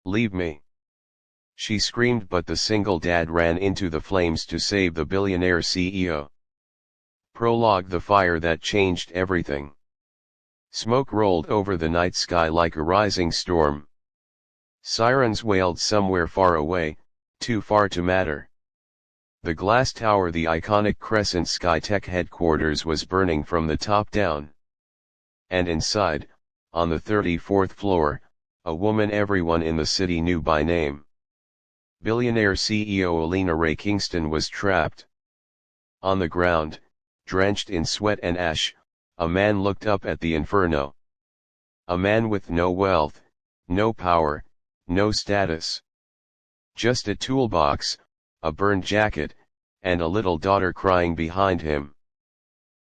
Leave me. She screamed, but the single dad ran into the flames to save the billionaire CEO. Prologue: the fire that changed everything. Smoke rolled over the night sky like a rising storm. Sirens wailed somewhere far away, too far to matter. The glass tower, the iconic Crescent Skytech headquarters, was burning from the top down. And inside, on the 34th floor, a woman everyone in the city knew by name. Billionaire CEO Alina Ray Kingston was trapped. On the ground, drenched in sweat and ash, a man looked up at the inferno. A man with no wealth, no power, no status. Just a toolbox, a burned jacket, and a little daughter crying behind him.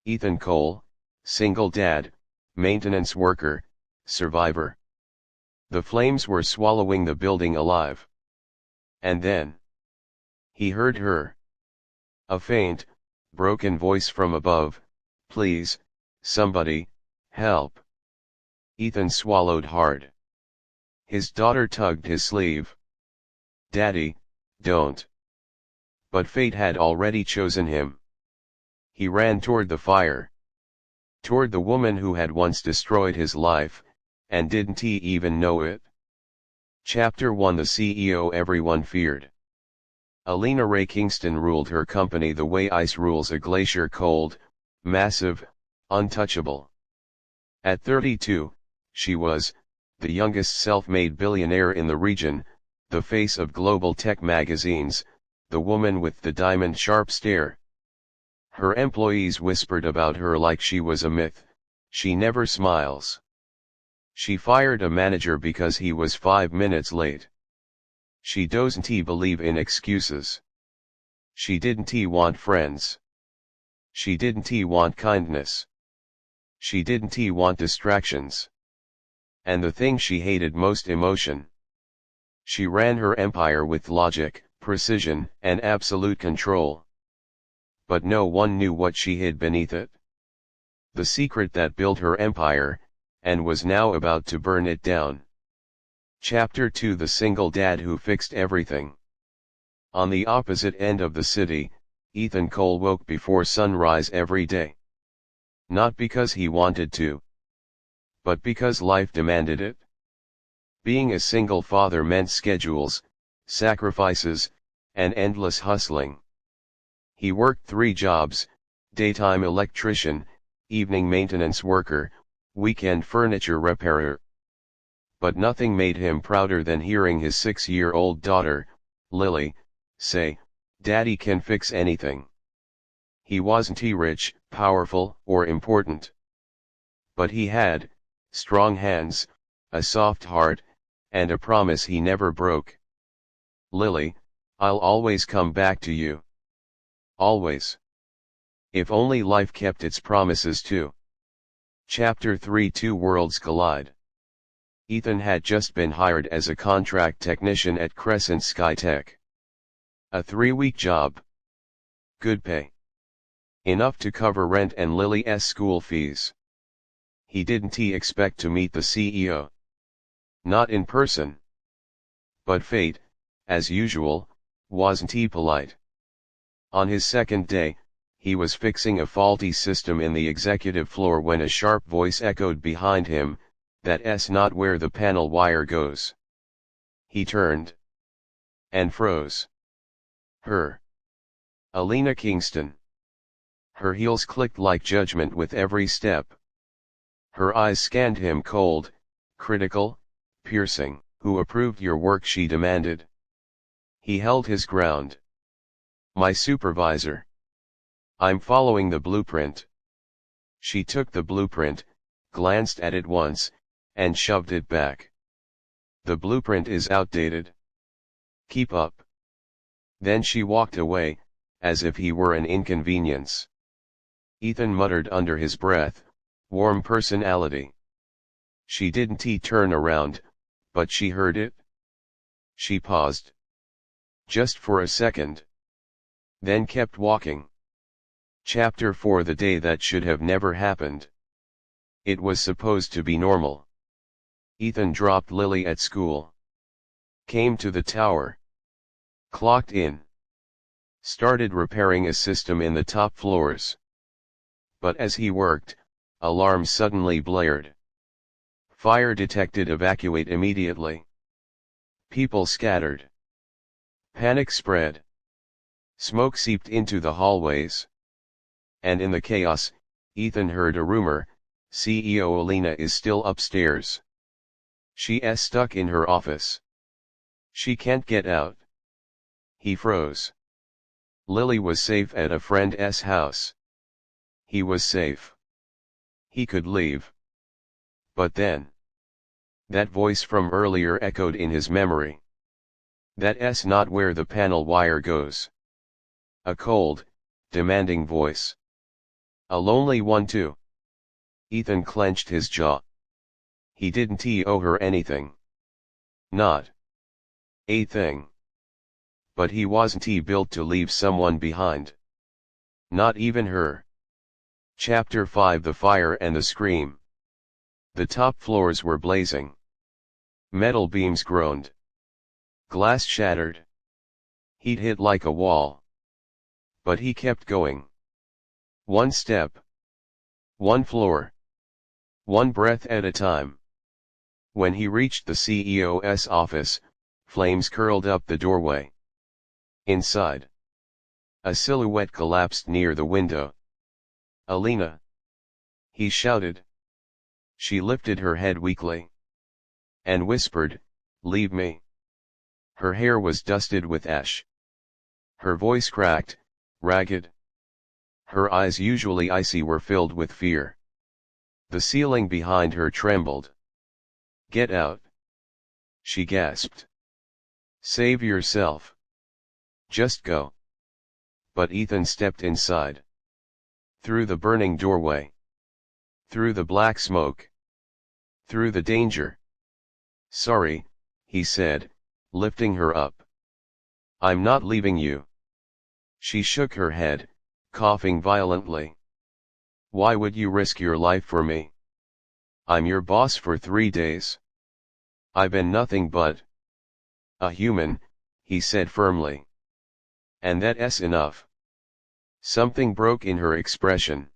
Ethan Cole, single dad, maintenance worker, survivor. The flames were swallowing the building alive. And then he heard her. A faint, broken voice from above, "Please, somebody, help." Ethan swallowed hard. His daughter tugged his sleeve. "Daddy, don't." But fate had already chosen him. He ran toward the fire. Toward the woman who had once destroyed his life, and didn't he even know it? Chapter 1: The CEO everyone feared. Alina Ray Kingston ruled her company the way ice rules a glacier: cold, massive, untouchable. At 32, she was the youngest self-made billionaire in the region, the face of global tech magazines, the woman with the diamond-sharp stare. Her employees whispered about her like she was a myth: "She never smiles." She fired a manager because he was 5 minutes late. She doesn't believe in excuses. She didn't want friends. She didn't want kindness. She didn't want distractions. And the thing she hated most: emotion. She ran her empire with logic, precision, and absolute control. But no one knew what she hid beneath it. The secret that built her empire, and was now about to burn it down. Chapter 2: The single dad who fixed everything. On the opposite end of the city, Ethan Cole woke before sunrise every day. Not because he wanted to, but because life demanded it. Being a single father meant schedules, sacrifices, and endless hustling. He worked 3 jobs: daytime electrician, evening maintenance worker, weekend furniture repairer. But nothing made him prouder than hearing his 6-year-old daughter, Lily, say, "Daddy can fix anything." He wasn't rich, powerful, or important. But he had strong hands, a soft heart, and a promise he never broke. "Lily, I'll always come back to you. Always." If only life kept its promises too. Chapter 3: Two worlds collide. Ethan had just been hired as a contract technician at Crescent Skytech. A 3-week job. Good pay. Enough to cover rent and Lily's school fees. He didn't expect to meet the CEO. Not in person. But fate, as usual, wasn't polite. On his second day, he was fixing a faulty system in the executive floor when a sharp voice echoed behind him, "That's not where the panel wire goes." He turned. And froze. Her. Alina Kingston. Her heels clicked like judgment with every step. Her eyes scanned him, cold, critical, piercing. "Who approved your work?" she demanded. He held his ground. "My supervisor. I'm following the blueprint." She took the blueprint, glanced at it once, and shoved it back. "The blueprint is outdated. Keep up." Then she walked away, as if he were an inconvenience. Ethan muttered under his breath, "Warm personality." She didn't turn around, but she heard it. She paused. Just for a second. Then kept walking. Chapter 4: The day that should have never happened. It was supposed to be normal. Ethan dropped Lily at school. Came to the tower. Clocked in. Started repairing a system in the top floors. But as he worked, alarms suddenly blared. Fire detected, evacuate immediately. People scattered. Panic spread. Smoke seeped into the hallways. And in the chaos, Ethan heard a rumor: CEO Alina is still upstairs. She's stuck in her office. She can't get out. He froze. Lily was safe at a friend's house. He was safe. He could leave. But then, that voice from earlier echoed in his memory. That's not where the panel wire goes. A cold, demanding voice. A lonely one too. Ethan clenched his jaw. He didn't owe her anything. Not a thing. But he wasn't built to leave someone behind. Not even her. Chapter 5: The Fire and the Scream. The top floors were blazing. Metal beams groaned. Glass shattered. He'd hit like a wall. But he kept going. One step. One floor. One breath at a time. When he reached the CEO's office, flames curled up the doorway. Inside, a silhouette collapsed near the window. Alina! He shouted. She lifted her head weakly. And whispered, "Leave me." Her hair was dusted with ash. Her voice cracked, ragged. Her eyes, usually icy, were filled with fear. The ceiling behind her trembled. "Get out!" she gasped. "Save yourself. Just go." But Ethan stepped inside. Through the burning doorway. Through the black smoke. Through the danger. "Sorry," he said, lifting her up. "I'm not leaving you." She shook her head, coughing violently. "Why would you risk your life for me? I'm your boss for 3 days. I've been nothing but a human," he said firmly. "And that's enough." Something broke in her expression.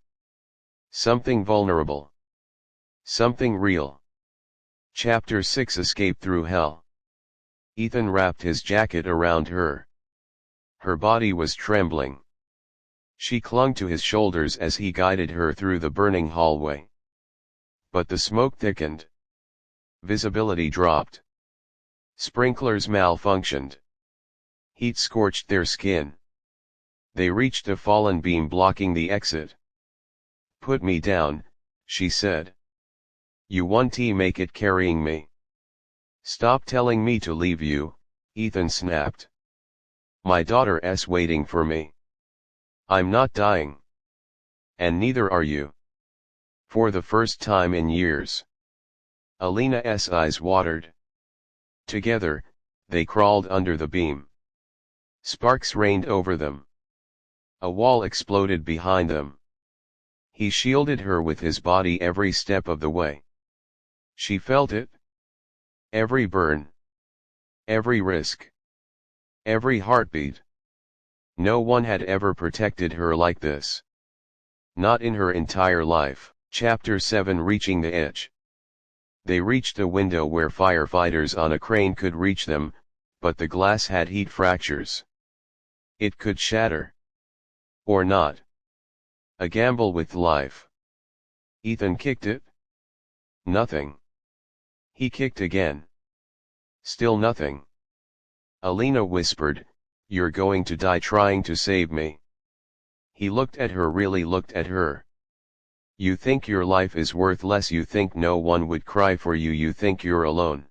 Something vulnerable. Something real. Chapter 6: Escape Through Hell. Ethan wrapped his jacket around her. Her body was trembling. She clung to his shoulders as he guided her through the burning hallway. But the smoke thickened. Visibility dropped. Sprinklers malfunctioned. Heat scorched their skin. They reached a fallen beam blocking the exit. "Put me down," she said. "You won't make it carrying me." "Stop telling me to leave you," Ethan snapped. "My daughter's waiting for me. I'm not dying. And neither are you." For the first time in years, Alina's eyes watered. Together, they crawled under the beam. Sparks rained over them. A wall exploded behind them. He shielded her with his body every step of the way. She felt it. Every burn. Every risk. Every heartbeat. No one had ever protected her like this. Not in her entire life. Chapter 7: Reaching the Edge. They reached a window where firefighters on a crane could reach them, but the glass had heat fractures. It could shatter. Or not. A gamble with life. Ethan kicked it. Nothing. He kicked again. Still nothing. Alina whispered, "You're going to die trying to save me." He looked at her, really looked at her. "You think your life is worth less, you think no one would cry for you, you think you're alone."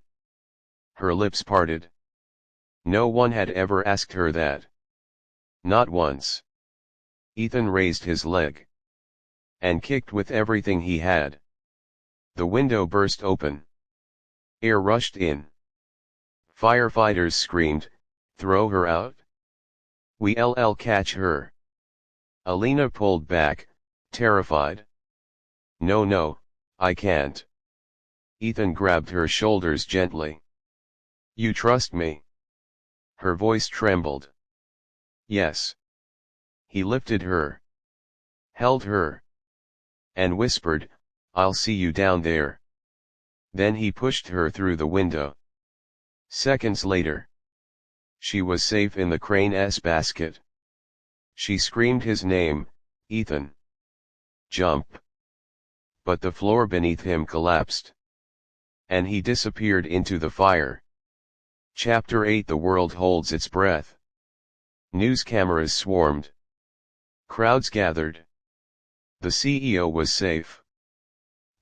Her lips parted. No one had ever asked her that. Not once. Ethan raised his leg. And kicked with everything he had. The window burst open. Air rushed in. Firefighters screamed, "Throw her out! We'll catch her!" Alina pulled back, terrified. "No, no, I can't." Ethan grabbed her shoulders gently. You trust me? Her voice trembled. Yes. He lifted her, held her, and whispered, I'll see you down there. Then he pushed her through the window. Seconds later, she was safe in the crane's basket. She screamed his name, Ethan. Jump. But the floor beneath him collapsed, and he disappeared into the fire. Chapter 8. The world holds its breath. News cameras swarmed. Crowds gathered. The CEO was safe.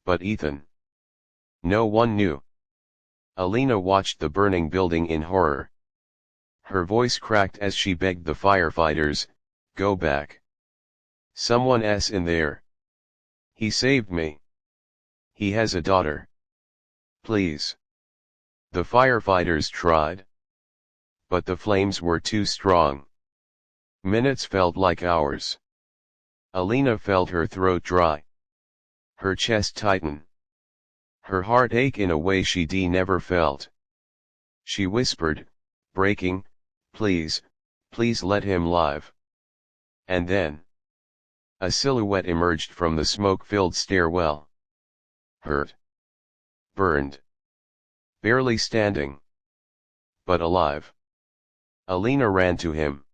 But Ethan? No one knew. Alina watched the burning building in horror. Her voice cracked as she begged the firefighters, go back. Someone's in there. He saved me. He has a daughter. Please. The firefighters tried. But the flames were too strong. Minutes felt like hours. Alina felt her throat dry. Her chest tighten. Her heart ache in a way she never felt. She whispered, breaking, please, please let him live. And then a silhouette emerged from the smoke-filled stairwell. Hurt. Burned. Barely standing. But alive. Alina ran to him.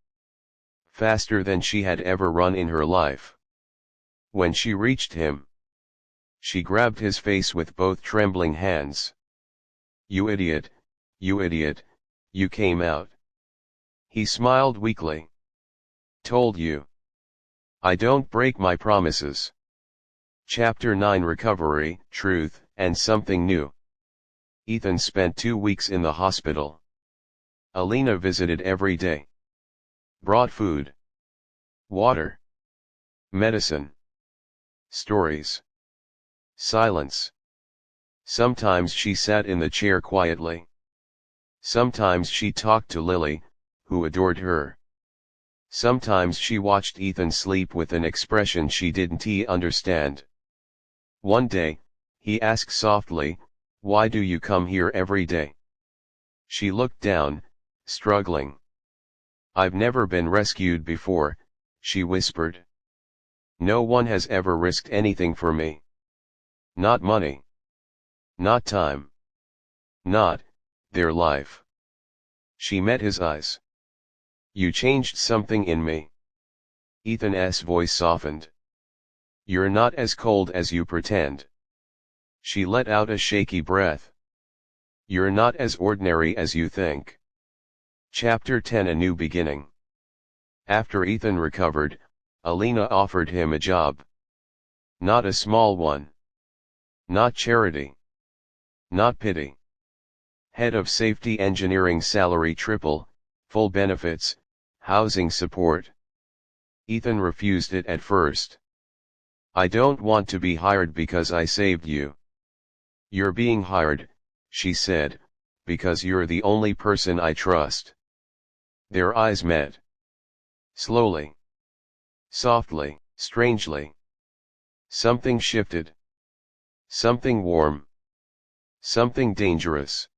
Faster than she had ever run in her life. When she reached him, she grabbed his face with both trembling hands. You idiot, you came out. He smiled weakly. Told you. I don't break my promises. Chapter 9. Recovery, Truth, and Something New. Ethan spent 2 weeks in the hospital. Alina visited every day. Brought food, water, medicine, stories, silence. Sometimes she sat in the chair quietly. Sometimes she talked to Lily, who adored her. Sometimes she watched Ethan sleep with an expression she didn't understand. One day, he asked softly, why do you come here every day? She looked down, struggling. I've never been rescued before, she whispered. No one has ever risked anything for me. Not money. Not time. Not their life. She met his eyes. You changed something in me. Ethan's voice softened. You're not as cold as you pretend. She let out a shaky breath. You're not as ordinary as you think. Chapter 10. A New Beginning. After Ethan recovered, Alina offered him a job. Not a small one. Not charity. Not pity. Head of Safety Engineering, salary triple, full benefits, housing support. Ethan refused it at first. I don't want to be hired because I saved you. You're being hired, she said, because you're the only person I trust. Their eyes met. Slowly. Softly, strangely. Something shifted. Something warm. Something dangerous.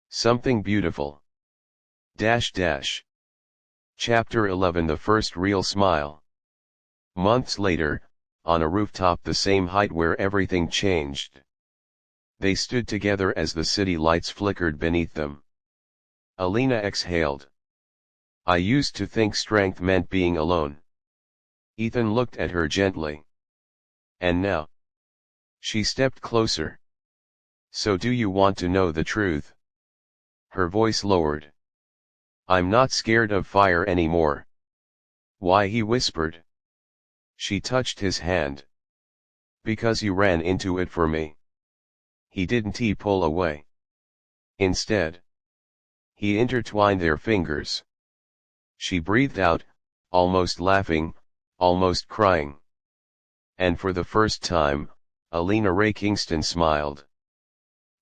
Something beautiful. Chapter 11. The first real smile. Months later, on a rooftop the same height where everything changed. They stood together as the city lights flickered beneath them. Alina exhaled. I used to think strength meant being alone. Ethan looked at her gently. And now? She stepped closer. So do you want to know the truth? Her voice lowered. I'm not scared of fire anymore. Why? He whispered. She touched his hand. Because you ran into it for me. He didn't pull away. Instead, he intertwined their fingers. She breathed out, almost laughing, almost crying. And for the first time, Alina Ray Kingston smiled.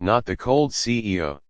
Not the cold CEO.